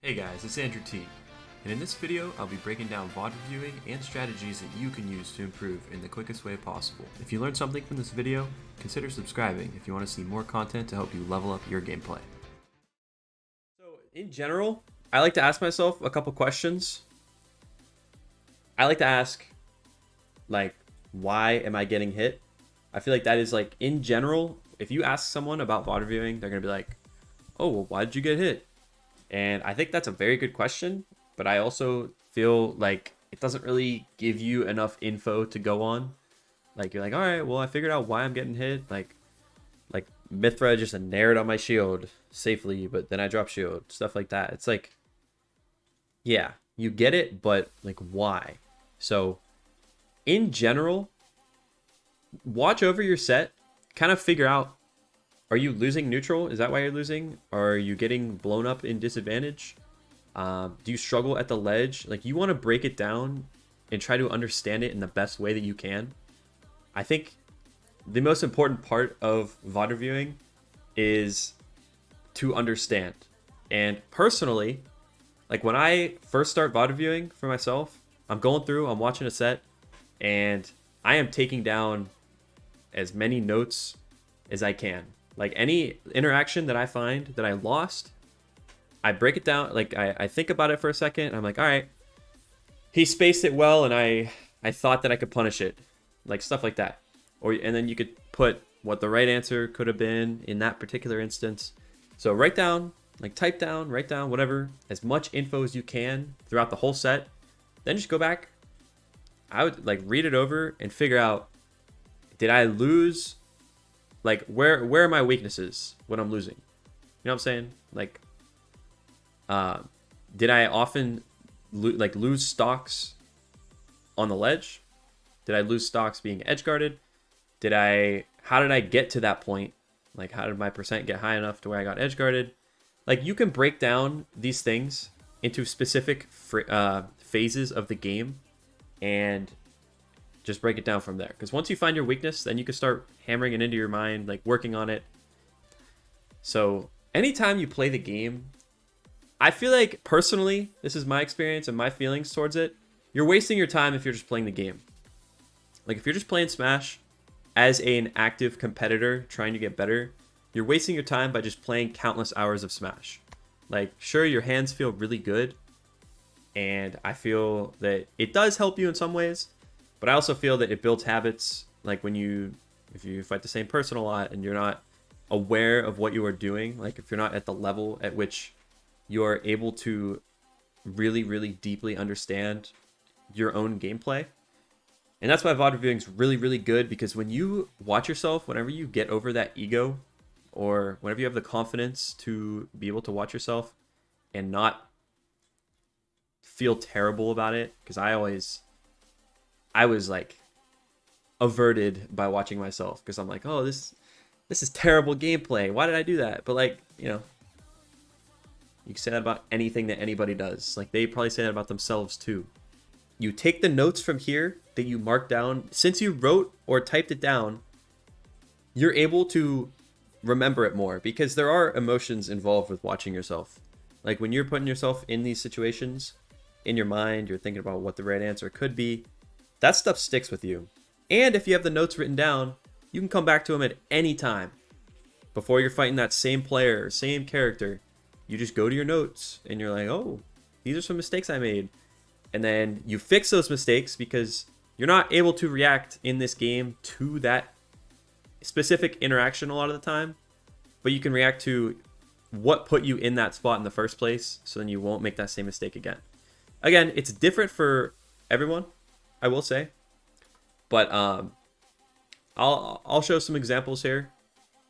Hey guys, it's AndrewT, and in this video I'll be breaking down VOD reviewing and strategies that you can use to improve in the quickest way possible. If you learned something from this video, consider subscribing if you want to see more content to help you level up your gameplay. So in general, I like to ask myself a couple questions. I like to ask, like, why am I getting hit? I feel like that is, like, in general, if you ask someone about VOD reviewing, they're going to be like, oh, well, why did you get hit? And I think that's a very good question, but I also feel like it doesn't really give you enough info to go on. Like, you're like, all right, well, I figured out why I'm getting hit. Like Mithra just nared on my shield safely, but then I drop shield, stuff like that. It's like, yeah, you get it, but like, why? So in general, watch over your set, kind of figure out, are you losing neutral? Is that why you're losing? Are you getting blown up in disadvantage? Do you struggle at the ledge? Like, you want to break it down and try to understand it in the best way that you can. I think the most important part of VOD reviewing is to understand. And personally, like when I first start VOD reviewing for myself, I'm going through, I'm watching a set, and I am taking down as many notes as I can. Like, any interaction that I find that I lost, I break it down. Like, I think about it for a second, and I'm like, all right, he spaced it well, and I thought that I could punish it. Like, stuff like that. And then you could put what the right answer could have been in that particular instance. So write down, like type down, write down, whatever, as much info as you can throughout the whole set. Then just go back. I would like read it over and figure out, did I lose? Like, where are my weaknesses when I'm losing? You know what I'm saying? Like, did I often lose stocks on the ledge? Did I lose stocks being edge guarded? How did I get to that point? Like, how did my percent get high enough to where I got edge guarded? Like, you can break down these things into specific phases of the game and just break it down from there. Because once you find your weakness, then you can start hammering it into your mind, like working on it. So anytime you play the game, I feel like personally, this is my experience and my feelings towards it, you're wasting your time if you're just playing the game. Like, if you're just playing Smash as an active competitor trying to get better, you're wasting your time by just playing countless hours of Smash. Like, sure, your hands feel really good, and I feel that it does help you in some ways, but I also feel that it builds habits. Like, if you fight the same person a lot and you're not aware of what you are doing, like if you're not at the level at which you are able to really, really deeply understand your own gameplay. And that's why VOD reviewing is really, really good, because when you watch yourself, whenever you get over that ego, or whenever you have the confidence to be able to watch yourself and not feel terrible about it, because I was like averted by watching myself, because I'm like, oh, this is terrible gameplay. Why did I do that? But like, you know, you can say that about anything that anybody does. Like, they probably say that about themselves too. You take the notes from here that you marked down. Since you wrote or typed it down, you're able to remember it more, because there are emotions involved with watching yourself. Like, when you're putting yourself in these situations, in your mind, you're thinking about what the right answer could be. That stuff sticks with you. And if you have the notes written down, you can come back to them at any time. Before you're fighting that same player, same character, you just go to your notes and you're like, oh, these are some mistakes I made. And then you fix those mistakes, because you're not able to react in this game to that specific interaction a lot of the time, but you can react to what put you in that spot in the first place, so then you won't make that same mistake again. Again, it's different for everyone, I will say, but I'll show some examples here,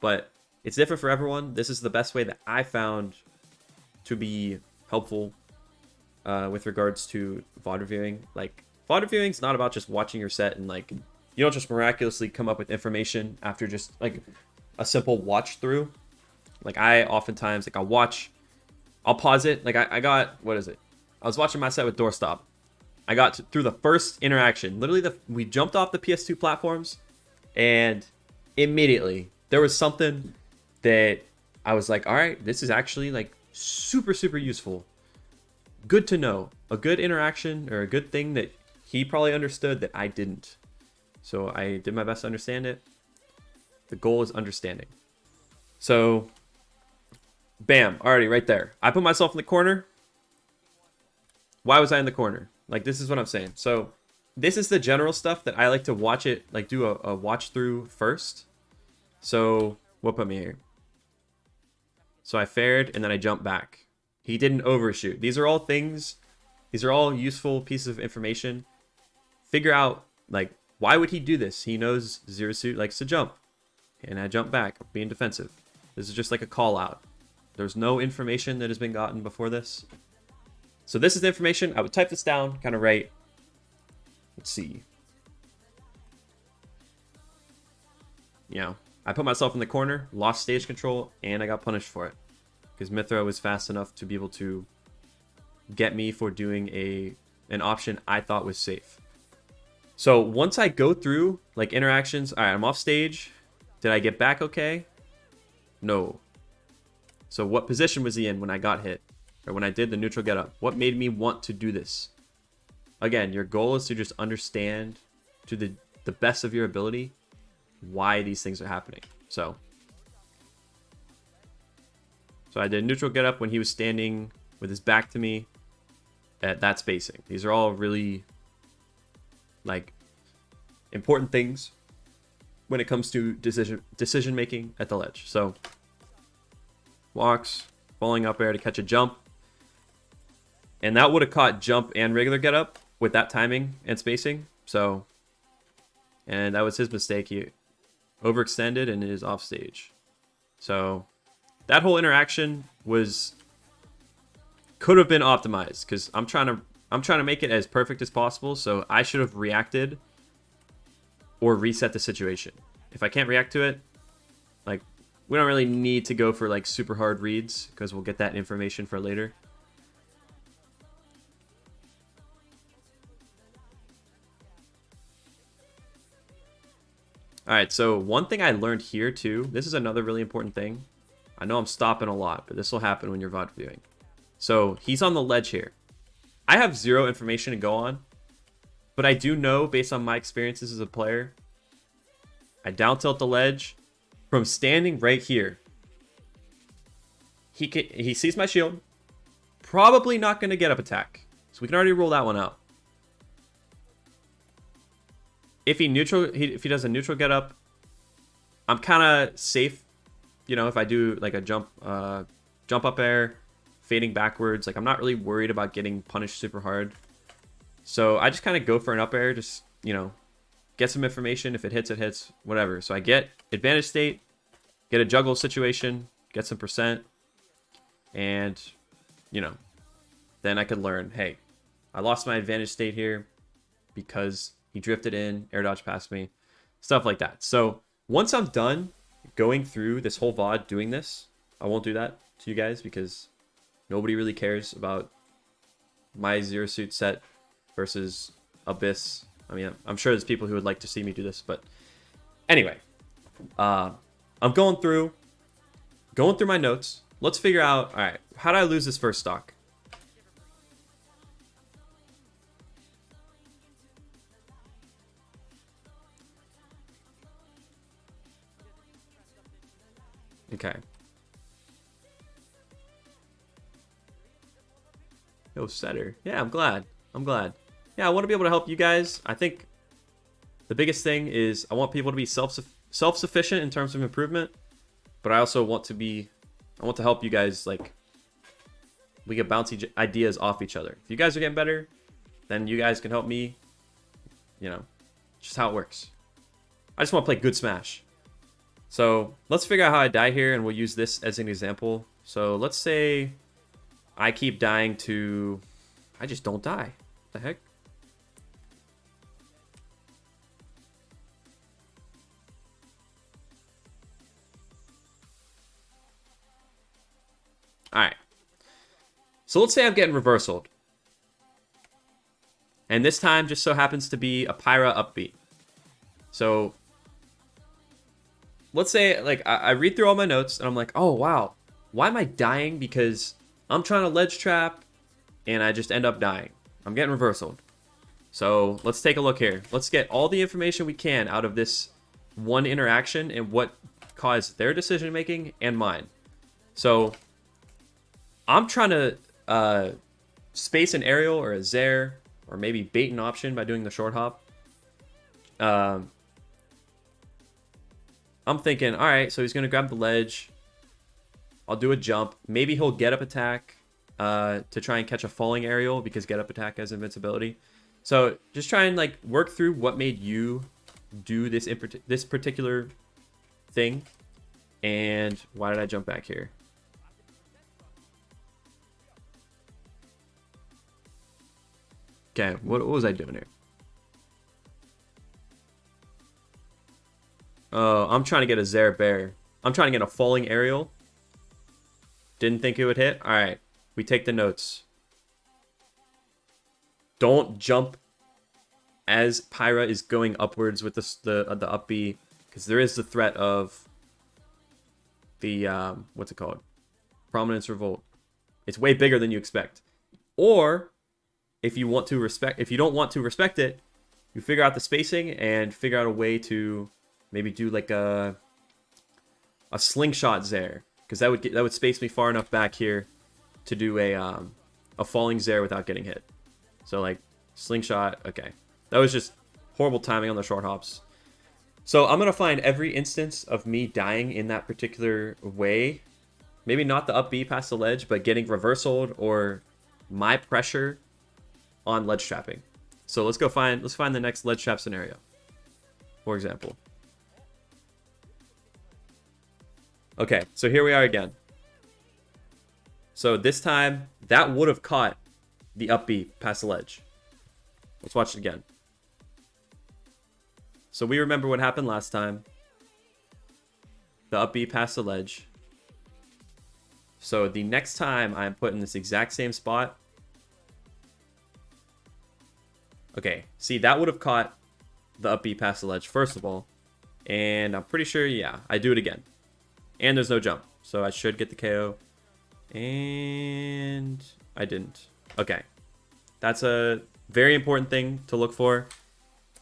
but it's different for everyone. This is the best way that I found to be helpful with regards to VOD reviewing. Like, VOD reviewing is not about just watching your set and like, you don't just miraculously come up with information after just like a simple watch through. Like, I oftentimes, like, I'll pause it. Like, I got, what is it? I was watching my set with Doorstop. I got through the first interaction. Literally, we jumped off the PS2 platforms, and immediately there was something that I was like, all right, this is actually like super, super useful. good to know. A good interaction or a good thing that he probably understood that I didn't. So I did my best to understand it. The goal is understanding. So, bam, already right there. I put myself in the corner. Why was I in the corner? Like, this is what I'm saying. So, this is the general stuff that I like to watch it, like do a watch through first. So, what put me here? So I fared and then I jumped back. He didn't overshoot. These are all things, these are all useful pieces of information. Figure out, like, why would he do this? He knows Zero Suit likes to jump. And I jump back, being defensive. This is just like a call out. There's no information that has been gotten before this. So this is the information. I would type this down, kind of write. Let's see. You know, I put myself in the corner, lost stage control, and I got punished for it. Because Mithra was fast enough to be able to get me for doing an option I thought was safe. So once I go through like interactions, all right, I'm off stage. Did I get back okay? No. So what position was he in when I got hit? Or when I did the neutral get up? What made me want to do this? Again, your goal is to just understand to the best of your ability why these things are happening. So I did neutral get up when he was standing with his back to me at that spacing. These are all really like important things when it comes to decision making at the ledge. So walks, falling up air to catch a jump. And that would have caught jump and regular get up with that timing and spacing. So, and that was his mistake. He overextended and is off stage. So that whole interaction could have been optimized because I'm trying to make it as perfect as possible. So I should have reacted or reset the situation. If I can't react to it, like, we don't really need to go for like super hard reads because we'll get that information for later. All right, so one thing I learned here too, this is another really important thing. I know I'm stopping a lot, but this will happen when you're VOD viewing. So he's on the ledge here. I have zero information to go on, but I do know based on my experiences as a player, I down tilt the ledge from standing right here. He sees my shield, probably not going to get up attack. So we can already rule that one out. If he does a neutral get up, I'm kind of safe. You know, if I do like a jump up air, fading backwards, like I'm not really worried about getting punished super hard. So I just kind of go for an up air, just, you know, get some information. If it hits, whatever. So I get advantage state, get a juggle situation, get some percent, and, you know, then I could learn, hey, I lost my advantage state here because he drifted in, air dodge past me, stuff like that. So once I'm done going through this whole VOD doing this, I won't do that to you guys because nobody really cares about my Zero Suit set versus Abyss. I mean, I'm sure there's people who would like to see me do this, but anyway, I'm going through my notes. Let's figure out, all right, how did I lose this first stock? Okay. Yo, setter. Yeah, I'm glad. Yeah, I want to be able to help you guys. I think the biggest thing is I want people to be self-sufficient in terms of improvement, but I also want to help you guys, like, we get bouncy ideas off each other. If you guys are getting better, then you guys can help me. You know, just how it works. I just want to play good Smash. So let's figure out how I die here, and we'll use this as an example. So let's say I keep dying to... I just don't die. What the heck? Alright. So let's say I'm getting reversaled. And this time just so happens to be a Pyra upbeat. So let's say, like, I read through all my notes and I'm like, oh, wow. Why am I dying? Because I'm trying to ledge trap and I just end up dying. I'm getting reversaled. So let's take a look here. Let's get all the information we can out of this one interaction and what caused their decision making and mine. So I'm trying to space an aerial or a Zaire, or maybe bait an option by doing the short hop. I'm thinking, all right, so he's going to grab the ledge. I'll do a jump. Maybe he'll get up attack to try and catch a falling aerial because get up attack has invincibility. So just try and like work through what made you do this this particular thing. And why did I jump back here? Okay, what was I doing here? Oh, I'm trying to get a Zaire Bear. I'm trying to get a falling aerial. Didn't think it would hit. All right, we take the notes. Don't jump as Pyra is going upwards with the up B, because there is the threat of the what's it called? Prominence Revolt. It's way bigger than you expect. Or if you want to respect, if you don't want to respect it, you figure out the spacing and figure out a way to maybe do like a slingshot Zaire, because that would space me far enough back here to do a falling Zaire without getting hit. So like slingshot. Okay, that was just horrible timing on the short hops. So I'm gonna find every instance of me dying in that particular way. Maybe not the up B past the ledge, but getting reversaled or my pressure on ledge trapping. So let's find the next ledge trap scenario, for example. Okay, so here we are again. So this time that would have caught the up B past the ledge. Let's watch it again. So we remember what happened last time. The up B past the ledge. So the next time I'm put in this exact same spot. Okay, see, that would have caught the up B past the ledge first of all. And I'm pretty sure, yeah, I do it again. And there's no jump, so I should get the KO. And I didn't. Okay, that's a very important thing to look for.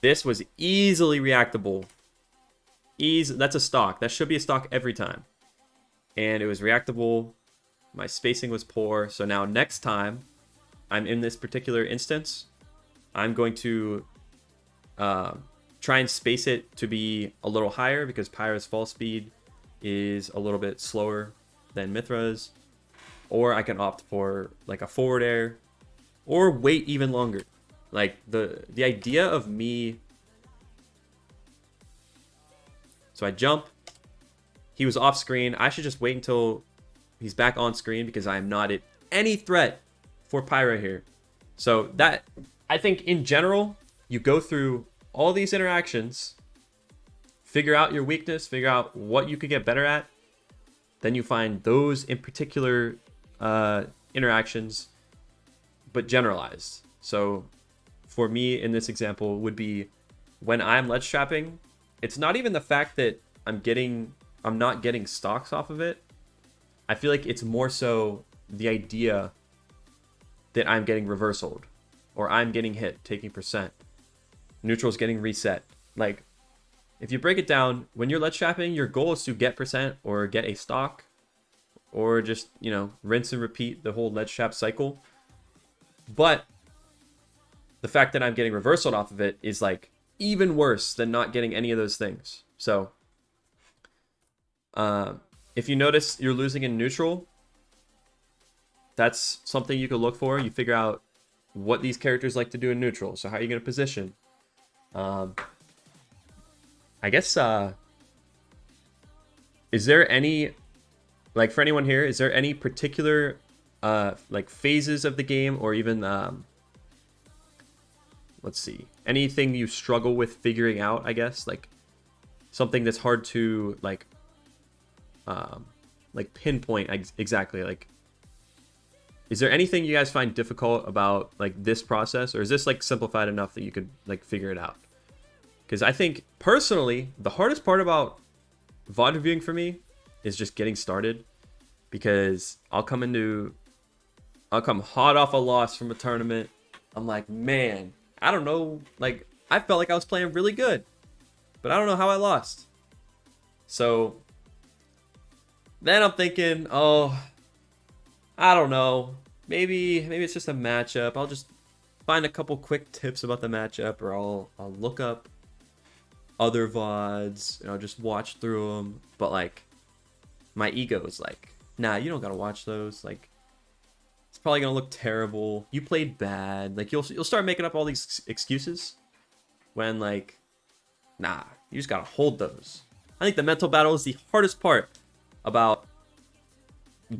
This was easily reactable. That's a stock. That should be a stock every time. And it was reactable. My spacing was poor. So now next time I'm in this particular instance, I'm going to try and space it to be a little higher, because Pyra's fall speed is a little bit slower than Mithra's. Or I can opt for like a forward air, or wait even longer. Like the idea of me. So I jump. He was off screen. I should just wait until he's back on screen, because I am not at any threat for Pyra here. So that, I think in general, you go through all these interactions, figure out your weakness, figure out what you could get better at. Then you find those in particular interactions, but generalized. So for me in this example would be when I'm ledge trapping, it's not even the fact that I'm not getting stocks off of it. I feel like it's more so the idea that I'm getting reversaled, or I'm getting hit, taking percent. Neutral's getting reset. Like, if you break it down, when you're ledge trapping, your goal is to get percent or get a stock, or just, you know, rinse and repeat the whole ledge trap cycle. But the fact that I'm getting reversaled off of it is like even worse than not getting any of those things. So if you notice you're losing in neutral, that's something you could look for. You figure out what these characters like to do in neutral. So how are you going to position? I guess, is there any, like for anyone here, is there any particular like phases of the game, or even let's see, anything you struggle with figuring out, I guess, like something that's hard to like pinpoint exactly? Like, is there anything you guys find difficult about like this process, or is this like simplified enough that you could like figure it out? Because I think personally the hardest part about VOD reviewing for me is just getting started, because I'll come into I'll come hot off a loss from a tournament. I'm like, man, I don't know. Like, I felt like I was playing really good, but I don't know how I lost. So then I'm thinking, oh, I don't know. Maybe it's just a matchup. I'll just find a couple quick tips about the matchup, or I'll look up other VODs and I'll just watch through them. But like, my ego is like, nah, you don't gotta watch those. Like, it's probably gonna look terrible. You played bad. Like, you'll start making up all these excuses when like, nah, you just gotta hold those. I think the mental battle is the hardest part about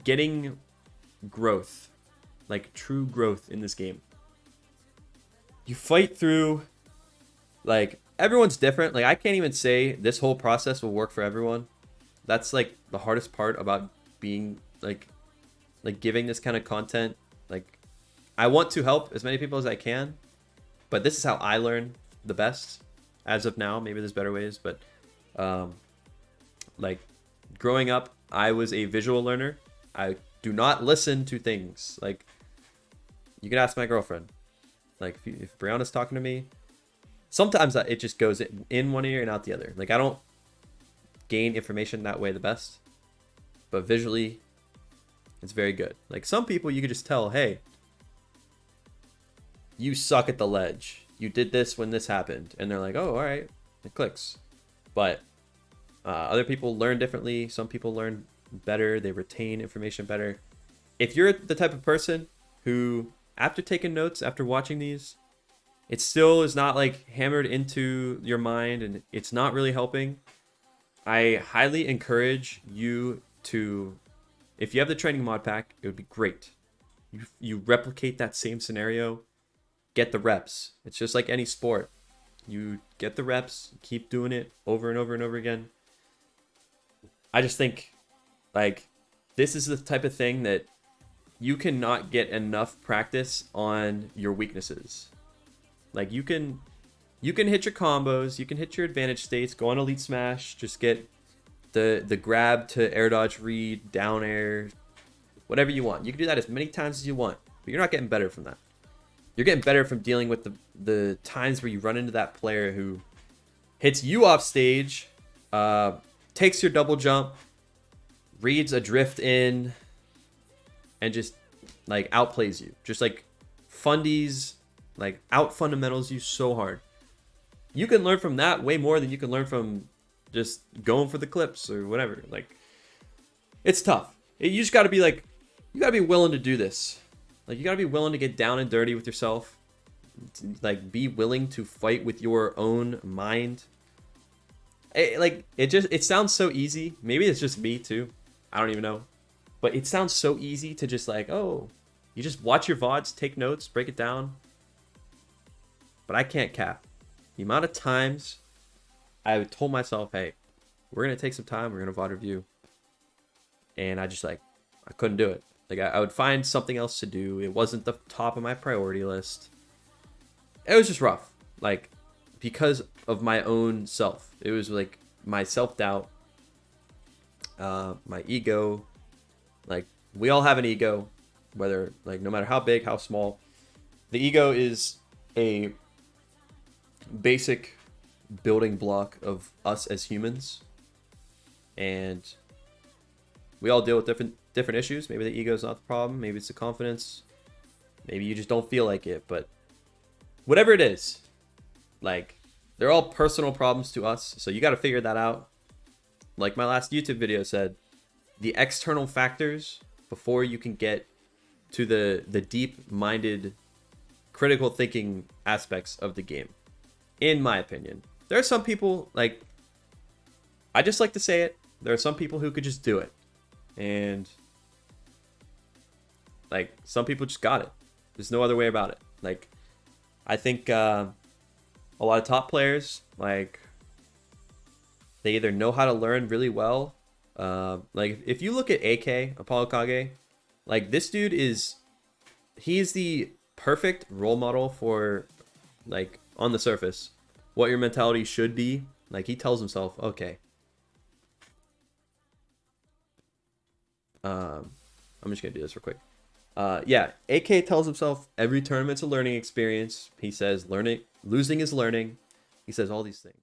getting growth, like true growth in this game. You fight through, like, everyone's different. Like, I can't even say this whole process will work for everyone. That's like the hardest part about being like giving this kind of content. Like, I want to help as many people as I can, but this is how I learn the best as of now. Maybe there's better ways, but like, growing up, I was a visual learner. I do not listen to things. Like, you can ask my girlfriend. Like, if Brianna's talking to me, sometimes it just goes in one ear and out the other. Like, I don't gain information that way the best, but visually, it's very good. Like, some people you could just tell, hey, you suck at the ledge. You did this when this happened. And they're like, oh, all right, it clicks. But other people learn differently. Some people learn better. They retain information better. If you're the type of person who, after taking notes, after watching these, it still is not like hammered into your mind and it's not really helping, I highly encourage you to, if you have the training mod pack, it would be great. You replicate that same scenario, get the reps. It's just like any sport. You get the reps, keep doing it over and over and over again. I just think, like, this is the type of thing that you cannot get enough practice on your weaknesses. Like, you can hit your combos, you can hit your advantage states, go on elite smash, just get the grab to air dodge read, down air, whatever you want. You can do that as many times as you want, but you're not getting better from that. You're getting better from dealing with the times where you run into that player who hits you off stage, takes your double jump, reads a drift in, and just like outplays you. Just like fundies, like out fundamentals you so hard. You can learn from that way more than you can learn from just going for the clips or whatever. Like, it's tough. You just got to be like, you got to be willing to do this. Like, you got to be willing to get down and dirty with yourself. Like, be willing to fight with your own mind. It sounds so easy. Maybe it's just me too. I don't even know. But it sounds so easy to just like, oh, you just watch your VODs, take notes, break it down. But I can't cap. The amount of times I told myself, hey, we're going to take some time, we're going to VOD review. And I just, like, I couldn't do it. Like, I would find something else to do. It wasn't the top of my priority list. It was just rough. Like, because of my own self. It was, like, my self-doubt, my ego. Like, we all have an ego, whether, like, no matter how big, how small. The ego is a basic building block of us as humans, and we all deal with different issues. Maybe the ego is not the problem, maybe it's the confidence, maybe you just don't feel like it, but whatever it is, like, they're all personal problems to us, so you got to figure that out. Like my last YouTube video said, the external factors before you can get to the deep-minded critical thinking aspects of the game, in my opinion. There are some people, like, I just like to say it, there are some people who could just do it. And, like, some people just got it. There's no other way about it. Like, I think a lot of top players, like, they either know how to learn really well. Like, if you look at AK, Apollo Kage, like, this dude he's the perfect role model for, like, on the surface, what your mentality should be. Like, he tells himself, okay, I'm just gonna do this real quick. Yeah, AK tells himself every tournament's a learning experience. He says losing is learning. He says all these things.